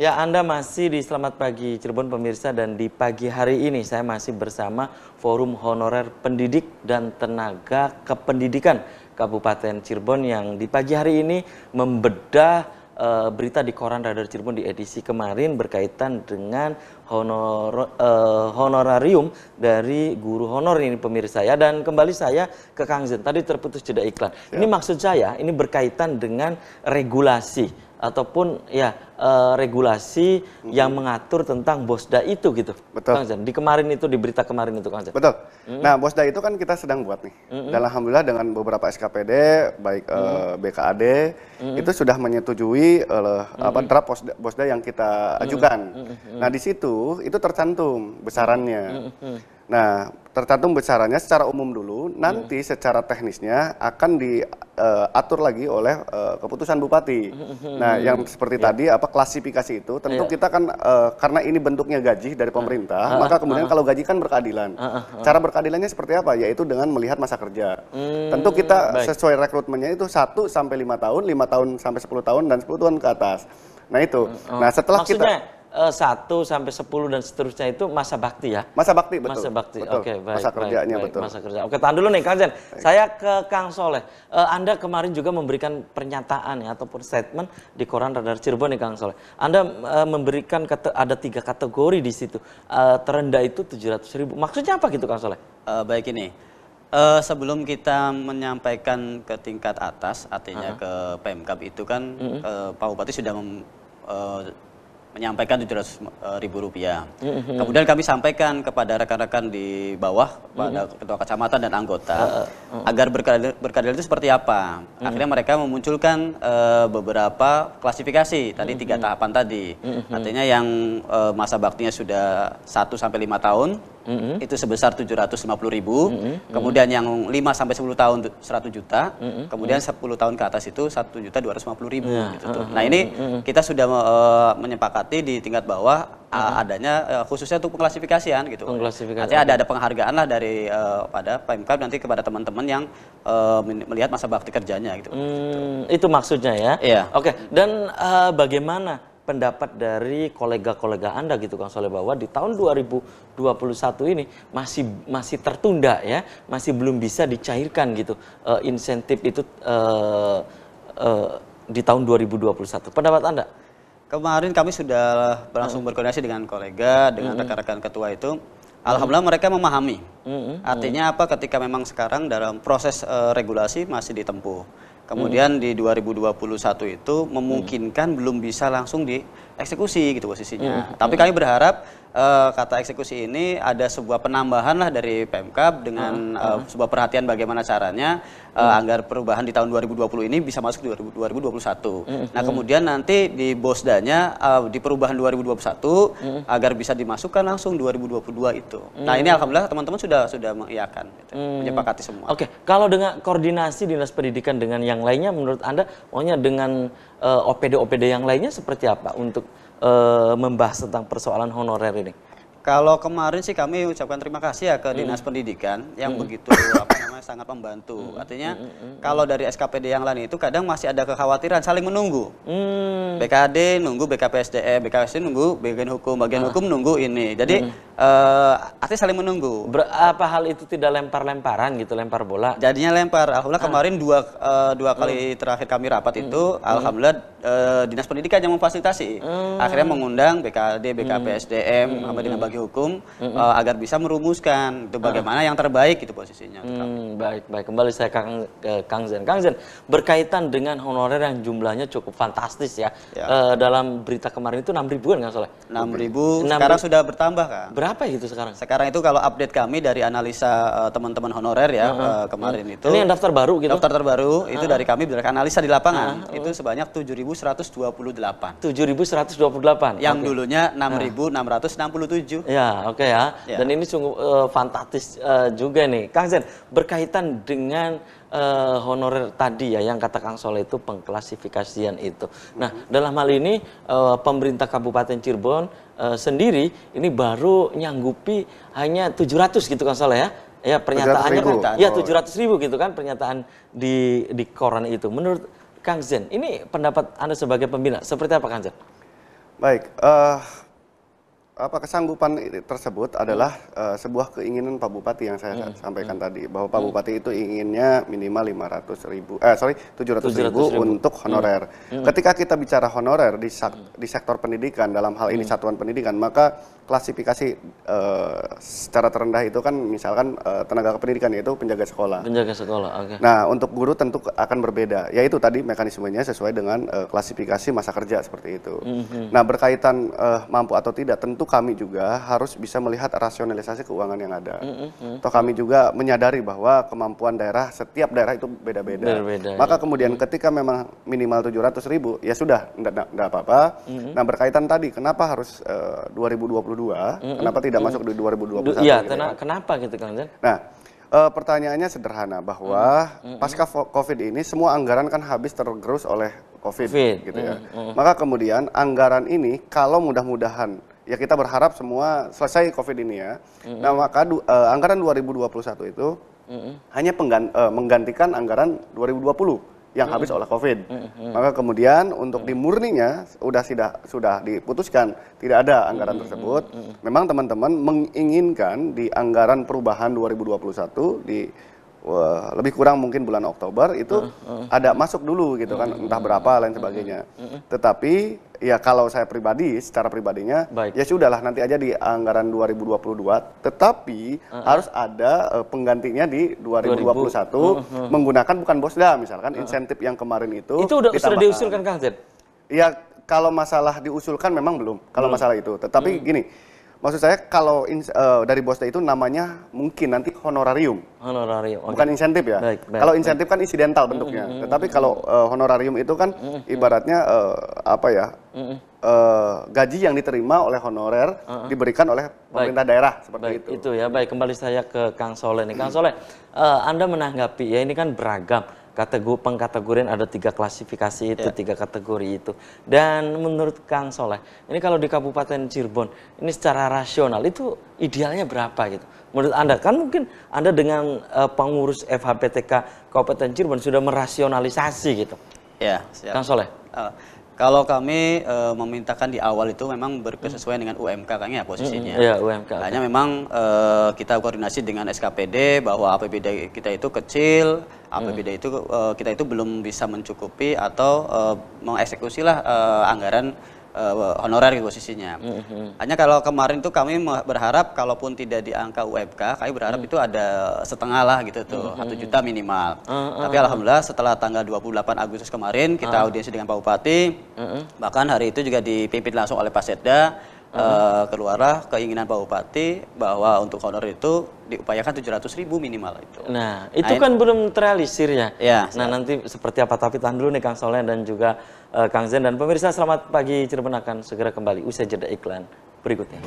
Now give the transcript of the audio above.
Ya, Anda masih di Selamat Pagi Cirebon pemirsa, dan di pagi hari ini saya masih bersama Forum Honorer Pendidik dan Tenaga Kependidikan Kabupaten Cirebon yang di pagi hari ini membedah berita di Koran Radar Cirebon di edisi kemarin berkaitan dengan honorarium dari guru honor ini pemirsa ya. Dan kembali saya ke Kang Zen, tadi terputus jeda iklan. Ini maksud saya ini berkaitan dengan regulasi ataupun ya regulasi yang mengatur tentang Bosda itu gitu. Betul. Kang Zen, di kemarin itu, di berita kemarin itu Kang Zen. Betul. Nah, Bosda itu kan kita sedang buat nih. Dan alhamdulillah dengan beberapa SKPD baik BKAD itu sudah menyetujui draft Bosda yang kita ajukan. Nah, di situ itu tercantum besarannya. Nah, tercantum besarannya secara umum dulu, nanti secara teknisnya akan diatur lagi oleh keputusan Bupati. Nah, yang seperti tadi klasifikasi itu tentu kita kan karena ini bentuknya gaji dari pemerintah, maka kemudian kalau gaji kan berkeadilan. Cara berkeadilannya seperti apa? Yaitu dengan melihat masa kerja. Tentu kita sesuai rekrutmennya itu 1 sampai 5 tahun, 5 tahun sampai 10 tahun, dan 10 tahun ke atas. Nah itu. Nah setelah Maksudnya, kita 1 sampai 10 dan seterusnya itu masa bakti ya? Masa bakti, betul. Masa bakti, betul. oke, baik. Masa kerjanya, baik, betul. Masa kerja. Oke, tahan dulu nih Kang Zen. Saya ke Kang Soleh. Anda kemarin juga memberikan pernyataan ya, ataupun statement di Koran Radar Cirebon nih Kang Soleh. Anda memberikan ada 3 kategori di situ. Terendah itu 700.000. Maksudnya apa gitu Kang Soleh? Baik ini. Sebelum kita menyampaikan ke tingkat atas, artinya ke Pemkab itu kan Pak Bupati sudah menyampaikan Rp700.000. Kemudian kami sampaikan kepada rekan-rekan di bawah, pada ketua kecamatan dan anggota, agar berkeadilan itu seperti apa. Akhirnya mereka memunculkan beberapa klasifikasi, tadi 3 tahapan tadi. Artinya yang masa baktinya sudah 1 sampai 5 tahun, itu sebesar 750.000. Kemudian yang 5 sampai 10 tahun 100 juta. Kemudian 10 tahun ke atas itu 1.250.000 gitu tuh. Nah, ini kita sudah menyepakati di tingkat bawah adanya khususnya untuk pengklasifikasian gitu. Artinya ada penghargaan lah dari pada Pemkab nanti kepada teman-teman yang melihat masa bakti kerjanya gitu. Itu maksudnya ya? Iya. Oke, dan bagaimana pendapat dari kolega-kolega Anda gitu Kang Soleh, bahwa di tahun 2021 ini masih tertunda ya, masih belum bisa dicairkan gitu insentif itu di tahun 2021. Pendapat Anda? Kemarin kami sudah langsung berkoordinasi dengan kolega, dengan rekan-rekan ketua itu. Alhamdulillah mereka memahami. Artinya apa? Ketika memang sekarang dalam proses regulasi masih ditempuh. Kemudian di 2021 itu memungkinkan belum bisa langsung dieksekusi gitu posisinya. Tapi kami berharap kata eksekusi ini ada sebuah penambahan lah dari Pemkab dengan sebuah perhatian bagaimana caranya agar perubahan di tahun 2020 ini bisa masuk di 2021. Nah, kemudian nanti di Bosdanya di perubahan 2021 agar bisa dimasukkan langsung 2022 itu. Nah, ini alhamdulillah teman-teman sudah mengiyakan gitu, menyepakati semua. Oke, kalau dengan koordinasi Dinas Pendidikan dengan yang lainnya, menurut Anda maunya dengan OPD-OPD yang lainnya seperti apa untuk membahas tentang persoalan honorer ini? Kalau kemarin sih kami ucapkan terima kasih ya ke Dinas Pendidikan yang begitu sangat membantu. Artinya kalau dari SKPD yang lain itu kadang masih ada kekhawatiran saling menunggu. BKD nunggu BKPSDM, BKPSDM nunggu bagian hukum nunggu ini. Jadi artinya saling menunggu. Apa hal itu tidak lempar-lemparan gitu, lempar bola? Jadinya lempar. Alhamdulillah kemarin dua kali terakhir kami rapat itu, alhamdulillah Dinas Pendidikan yang memfasilitasi. Akhirnya mengundang BKD, BKPSDM, sama dengan bagi hukum agar bisa merumuskan itu bagaimana yang terbaik itu posisinya. Baik. Kembali saya ke Kang Zen. Kang Zen, berkaitan dengan honorer yang jumlahnya cukup fantastis ya. Dalam berita kemarin itu 6.000-an nggak salah? 6.000, sekarang sudah bertambah Kang. Berapa gitu sekarang? Sekarang itu kalau update kami dari analisa teman-teman honorer ya kemarin itu. Ini yang daftar baru gitu? Daftar terbaru itu dari kami berdasarkan analisa di lapangan itu sebanyak 7.128. 7.128. Yang dulunya 6.667. Ya, oke ya. Dan ini sungguh fantastis juga nih. Kang Zen, berkaitan dengan honorer tadi ya, yang kata Kang Soleh itu pengklasifikasian itu. Nah, dalam hal ini pemerintah Kabupaten Cirebon sendiri ini baru nyanggupi hanya 700 gitu Kang Soleh ya. Ya, pernyataannya kan ya 700.000 gitu kan pernyataan di koran itu. Menurut Kang Zen, ini pendapat Anda sebagai pembina seperti apa Kang Zen? Baik, kesanggupan tersebut adalah sebuah keinginan Pak Bupati yang saya sampaikan tadi, bahwa Pak Bupati itu inginnya minimal 700.000 untuk honorer. Ketika kita bicara honorer di sektor pendidikan, dalam hal ini satuan pendidikan, maka klasifikasi secara terendah itu kan misalkan tenaga kependidikan, yaitu penjaga sekolah. Penjaga sekolah, oke. Nah, untuk guru tentu akan berbeda, yaitu tadi mekanismenya sesuai dengan klasifikasi masa kerja seperti itu. Nah, berkaitan mampu atau tidak, tentu kami juga harus bisa melihat rasionalisasi keuangan yang ada. Toh kami juga menyadari bahwa kemampuan daerah, setiap daerah itu beda-beda. Maka kemudian ketika memang minimal 700.000, ya sudah, enggak apa-apa. Nah, berkaitan tadi, kenapa harus 2022, kenapa tidak masuk di 2021? Iya, gitu ya? kenapa gitu Kang Zen? Nah, pertanyaannya sederhana, bahwa pasca COVID ini semua anggaran kan habis tergerus oleh COVID. Gitu ya. Maka kemudian anggaran ini kalau mudah-mudahan, ya kita berharap semua selesai COVID ini ya. Nah, maka anggaran 2021 itu hanya menggantikan anggaran 2020 yang habis oleh COVID. Maka kemudian untuk dimurninya sudah diputuskan tidak ada anggaran tersebut. Memang teman-teman menginginkan di anggaran perubahan 2021 di lebih kurang mungkin bulan Oktober itu ada masuk dulu gitu kan, entah berapa lain sebagainya. Tetapi ya kalau saya pribadi, secara pribadinya, ya sudahlah nanti aja di anggaran 2022, tetapi harus ada penggantinya di 2021 menggunakan bukan Bosda, misalkan insentif yang kemarin itu sudah diusulkan Kang Zen? Ya kalau masalah diusulkan memang belum, kalau masalah itu. Tetapi gini, maksud saya kalau dari Bosda itu namanya mungkin nanti honorarium. Honorarium. Bukan insentif ya. Kalau insentif kan insidental bentuknya. Tetapi kalau honorarium itu kan ibaratnya gaji yang diterima oleh honorer diberikan oleh pemerintah daerah seperti itu. Itu ya. Baik, kembali saya ke Kang Soleh nih. Kang Soleh, Anda menanggapi ya, ini kan beragam. Pengkategorian ada 3 klasifikasi itu, 3 kategori itu. Dan menurut Kang Soleh, ini kalau di Kabupaten Cirebon, ini secara rasional itu idealnya berapa gitu? Menurut Anda, kan mungkin Anda dengan pengurus FHPTK Kabupaten Cirebon sudah merasionalisasi gitu. Ya, siap. Kang Soleh. Kalau kami memintakan di awal itu memang berkesesuaian dengan UMK Kang ya posisinya. Iya, UMK. Hanya memang kita koordinasi dengan SKPD bahwa APBD kita itu kecil, APBD itu kita itu belum bisa mencukupi atau mengeksekusi lah anggaran honorer posisinya. Hanya kalau kemarin tuh kami berharap kalaupun tidak di angka UMK, kami berharap itu ada setengah lah gitu tuh, 1 juta minimal. Tapi alhamdulillah setelah tanggal 28 Agustus kemarin kita audiensi dengan Pak Bupati, bahkan hari itu juga dipimpin langsung oleh Pak Setda, keluarlah keinginan Pak Bupati bahwa untuk honorer itu diupayakan 700.000 minimal itu. Nah, itu kan belum terrealisir ya. Nah, siap. nanti seperti apa, tapi tahan dulu nih Kang Soleh dan juga Kang Zen, dan pemirsa selamat pagi Cirebon akan segera kembali usai jeda iklan berikutnya.